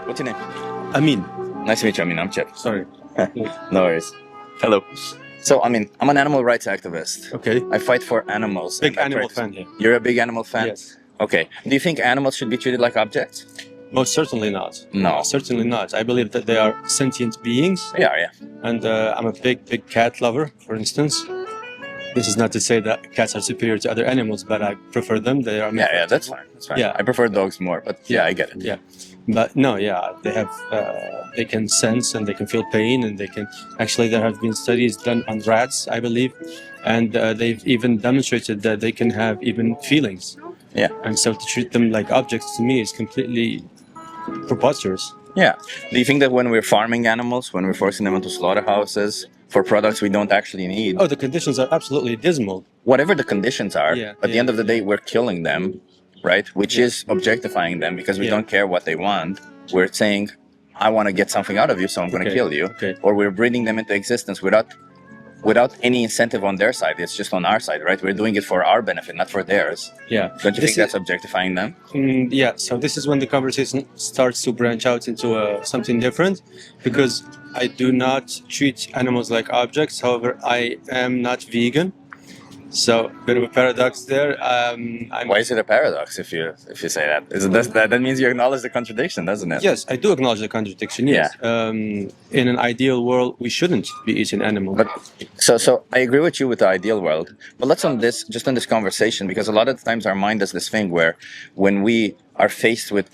What's your name? Amin. Nice to meet you, Amin. I'm Chip. Sorry. No worries. Hello. So, Amin, I'm an animal rights activist. Okay. I fight for animals. Big animal fan here. You're a big animal fan? Yes. Okay. Do you think animals should be treated like objects? Most certainly not. No. Certainly not. I believe that they are sentient beings. Yeah. And I'm a big cat lover, for instance. This is not to say that cats are superior to other animals, but I prefer them. They are. Yeah, that's fine. That's fine. Yeah. I prefer dogs more, but yeah, I get it. Yeah. But no, yeah, they have, they can sense and they can feel pain, and they can, actually there have been studies done on rats, I believe, and they've even demonstrated that they can have even feelings. Yeah. And so to treat them like objects to me is completely preposterous. Yeah. Do you think that when we're farming animals, when we're forcing them into slaughterhouses for products we don't actually need, Oh, the conditions are absolutely dismal. whatever the conditions are, Yeah, at the end of the day, we're killing them, right? Which is objectifying them because we don't care what they want. We're saying, I want to get something out of you, so I'm going to kill you. Okay. Or we're breeding them into existence without any incentive on their side. It's just on our side, right? We're doing it for our benefit, not for theirs. Yeah. Don't you think that's objectifying them? Yeah, so this is when the conversation starts to branch out into something different, because I do not treat animals like objects. However, I am not vegan, so a bit of a paradox there. Why is it a paradox if you say that? That means you acknowledge the contradiction, doesn't it? Yes, I do acknowledge the contradiction. Yes. In an ideal world, we shouldn't be eating animals. But so I agree with you with the ideal world. But let's on this conversation, because a lot of the times our mind does this thing where when we are faced with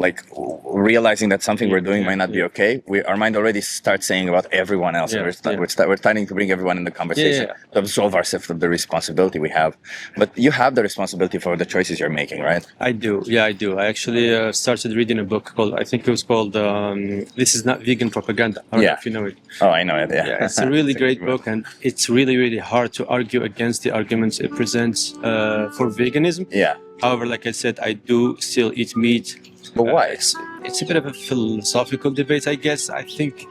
like realizing that something we're doing might not be okay, our mind already starts saying about everyone else. Yeah, We're starting to bring everyone in the conversation to absolve ourselves of the responsibility we have. But you have the responsibility for the choices you're making, right? I do. Yeah, I do. I actually started reading a book called, I think it was called This Is Not Vegan Propaganda. I don't know if you know it. Oh, I know it, yeah. It's a really great book, and it's really hard to argue against the arguments it presents for veganism. Yeah. However, like I said, I do still eat meat. But why? It's a bit of a philosophical debate, I guess. I think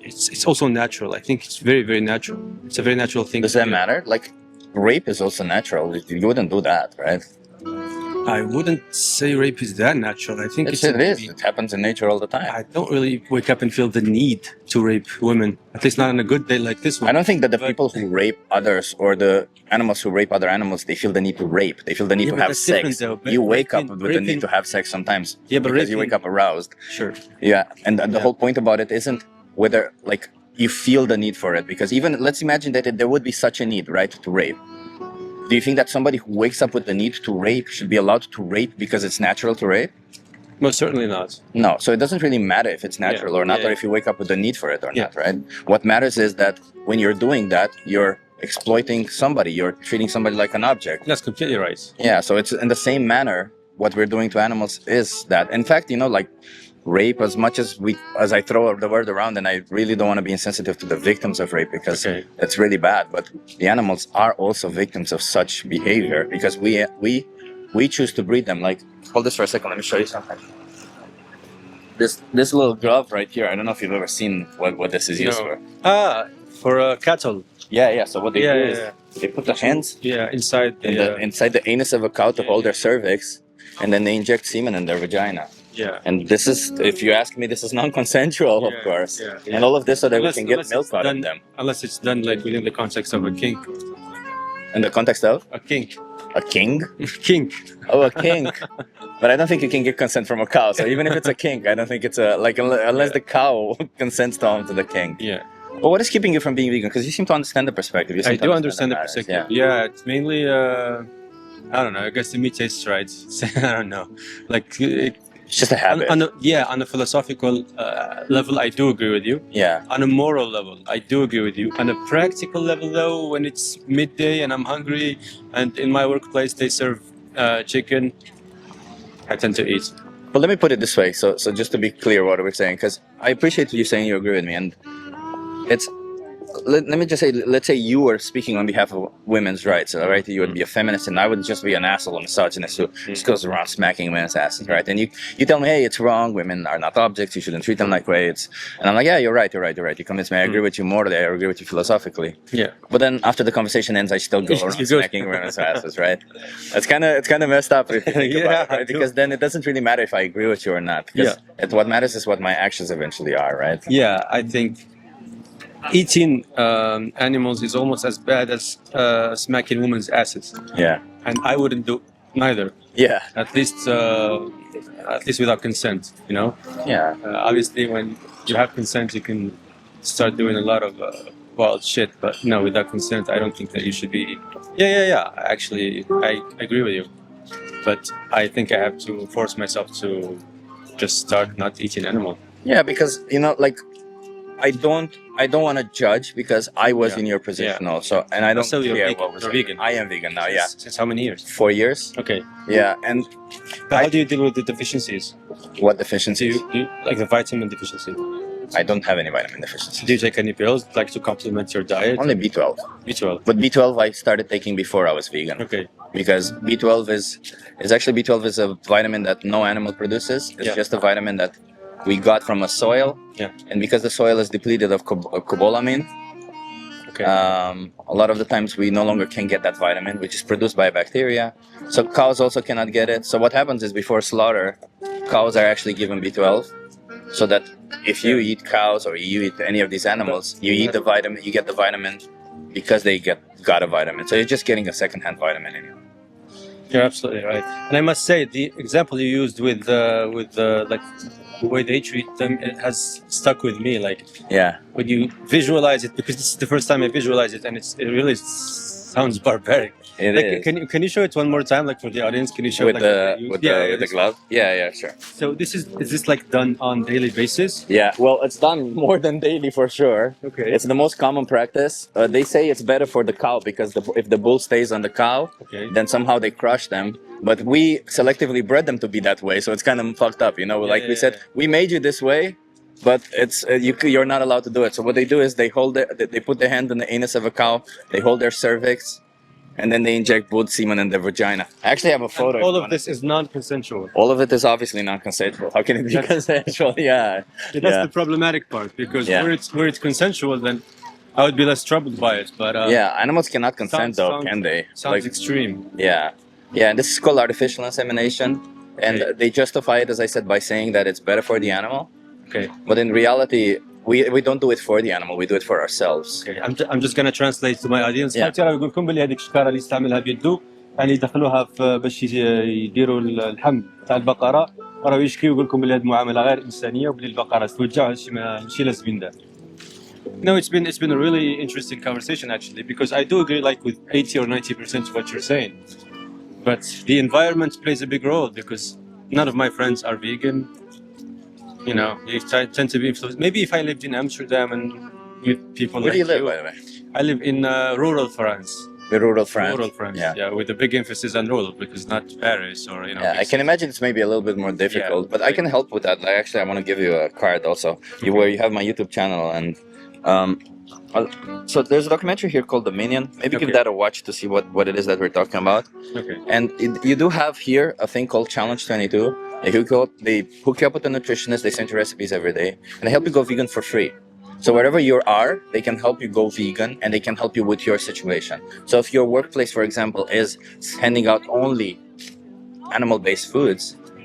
it's also natural. I think it's very natural. It's a very natural thing. Does that matter? Like, rape is also natural. You wouldn't do that, right? I wouldn't say rape is that natural. I think it is. It happens in nature all the time. I don't really wake up and feel the need to rape women, at least not on a good day like this one. I don't think that the people who rape others or the animals who rape other animals, they feel the need to rape. They feel the need to have sex. You wake up with the need to have sex sometimes because you wake up aroused. Sure. Yeah, and the whole point about it isn't whether like you feel the need for it, because even let's imagine that there would be such a need, right, to rape. Do you think that somebody who wakes up with the need to rape should be allowed to rape because it's natural to rape? Most certainly not. No, so it doesn't really matter if it's natural or not, or if you wake up with the need for it or not, right? What matters is that when you're doing that, you're exploiting somebody, you're treating somebody like an object. That's completely right. Yeah, so it's in the same manner what we're doing to animals is that. In fact, like rape, as much as I throw the word around, and I really don't want to be insensitive to the victims of rape because it's really bad, but the animals are also victims of such behavior because we choose to breed them. Like, hold this for a second, let me show you something. This little glove right here, I don't know if you've ever seen what this is used for. For cattle. Yeah, so what they do is they put the hands inside the anus of a cow to hold their cervix, and then they inject semen in their vagina. Yeah. And this is, if you ask me, this is non-consensual, of course. And all of this so that we can get milk out of them. Unless it's done like within the context of a kink. In the context of? A kink. A king? Kink. Oh, a kink. But I don't think you can get consent from a cow. So even if it's a kink, I don't think it's unless the cow consents to the kink. Yeah. But what is keeping you from being vegan? Because you seem to understand the perspective. I do understand the perspective. Yeah, it's mainly, I don't know, I guess the meat tastes right. I don't know. Like, it's just a habit. On a philosophical level, I do agree with you. Yeah. On a moral level, I do agree with you. On a practical level, though, when it's midday and I'm hungry, and in my workplace they serve chicken, I tend to eat. But let me put it this way, so just to be clear what we're saying, because I appreciate you saying you agree with me, and it's let me just say, let's say you were speaking on behalf of women's rights, right? You would be a feminist, and I would just be an asshole, a misogynist who just goes around smacking women's asses, right? And you tell me, hey, it's wrong. Women are not objects. You shouldn't treat them like rates. And I'm like, yeah, you're right. You convince me. I agree with you morally. I agree with you philosophically. Yeah. But then after the conversation ends, I still go around smacking women's asses, right? It's kind of messed up if you think about it, right? Because then it doesn't really matter if I agree with you or not. Because what matters is what my actions eventually are, right? Yeah, I think eating animals is almost as bad as smacking women's asses. Yeah. And I wouldn't do neither. Yeah. At least without consent, you know. Yeah. Obviously, when you have consent, you can start doing a lot of wild shit. But no, without consent, I don't think that you should be. Yeah. Actually, I agree with you. But I think I have to force myself to just start not eating animal. Yeah, because like I don't want to judge because I was in your position also, and I don't So care you're what was. You're vegan. I am vegan now. Yeah. Since how many years? 4 years. Okay. Yeah, and How do you deal with the deficiencies? what Do deficiencies? you like the vitamin deficiency? I don't have any vitamin deficiencies. Do you take any pills like to complement your diet? Only B12. B12. But B12 I started taking before I was vegan. Okay. Because B12 is actually B12 is a vitamin that no animal produces. It's just a vitamin that we got from a soil. Yeah. And because the soil is depleted of cobalamin, Okay. a lot of the times we no longer can get that vitamin, which is produced by bacteria. So cows also cannot get it. So what happens is before slaughter, cows are actually given B12, so that if you eat cows or you eat any of these animals, you eat the vitamin, you get the vitamin because they got a vitamin. So you're just getting a secondhand vitamin in you. You're absolutely right. And I must say, the example you used with like the way they treat them, it has stuck with me. Like Yeah. when you visualize it, because this is the first time I visualize it, and it really sounds barbaric. It Like, is. can you show it one more time, like for the audience? Can you show With it, the with the this glove? Yeah, sure. one. So is this like done on daily basis? Yeah, well, it's done more than daily for sure. Okay. It's the most common practice. They say it's better for the cow because if the bull stays on the cow, Okay. then somehow they crush them. But we selectively bred them to be that way, so it's kind of fucked up, you know. Like we said, we made you this way, but it's you're not allowed to do it. So what they do is they put their hand in the anus of a cow, they hold their cervix, and then they inject bull semen in their vagina. I actually have a photo. All of this is non-consensual. All of it is obviously non-consensual. How can it be consensual? Yeah. That's the problematic part, because where it's consensual, then I would be less troubled by it. But animals cannot consent though, can they? Sounds extreme. Yeah, and this is called artificial insemination, and they justify it, as I said, by saying that it's better for the animal. Okay. But in reality, we don't do it for the animal. We do it for ourselves. Okay. I'm just gonna translate to my audience. Yeah. ترى يقول لكم باللي هذيك الشكاره اللي يستعملها بيده، يعني يدخلوها في باش يديروا اللحم تاع البقره، راهو يشكيو يقول لكم باللي هذه معامله غير انسانيه وباللي البقره توجع هادشي ماشي لازم يندار. No, it's been a really interesting conversation actually, because I do agree like with 80 or 90% of what you're saying. But the environment plays a big role, because none of my friends are vegan. You know, they tend to be influenced. Maybe if I lived in Amsterdam and with people Where like do you live, by the way? I live in rural France. The rural France. Rural France, Yeah. with a big emphasis on rural, because not Paris or Yeah, I big can imagine it's maybe a little bit more difficult, but I can help with that. Like, actually, I want to give you a card also, where you have my YouTube channel, and so there's a documentary here called The Minion. Maybe give that a watch to see what it is that we're talking about. Okay. And you do have here a thing called Challenge 22. They hook you up with a nutritionist. They send you recipes every day, and they help you go vegan for free. So wherever you are, they can help you go vegan, and they can help you with your situation. So if your workplace, for example, is handing out only animal-based foods,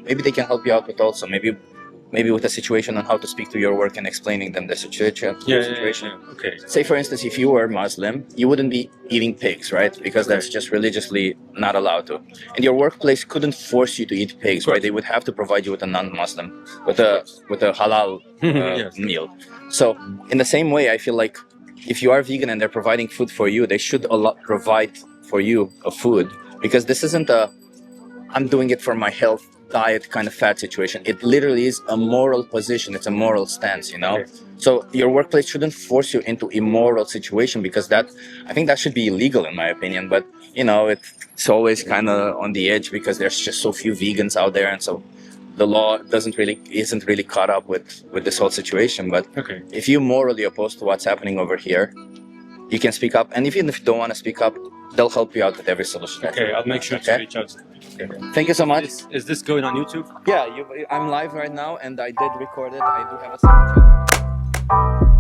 maybe they can help you out with also maybe with a situation on how to speak to your work and explaining them the situation. Yeah. Okay. Say, for instance, if you were Muslim, you wouldn't be eating pigs, right? Because that's just religiously not allowed to. And your workplace couldn't force you to eat pigs, right? They would have to provide you with a non-Muslim, with a halal meal. So in the same way, I feel like if you are vegan and they're providing food for you, they should provide for you a food, because this isn't I'm doing it for my health diet kind of fat situation. It literally is a moral position. It's a moral stance, you know? Okay. So your workplace shouldn't force you into immoral situation, because I think that should be illegal in my opinion. But, you know, it's always kind of on the edge because there's just so few vegans out there. And so the law isn't really caught up with this whole situation. But if you're morally opposed to what's happening over here, you can speak up. And even if you don't want to speak up, they'll help you out with every solution. Okay, I'll make sure to reach out. Okay. Thank you so much. Is this going on YouTube? Yeah, I'm live right now, and I did record it. I do have a second channel.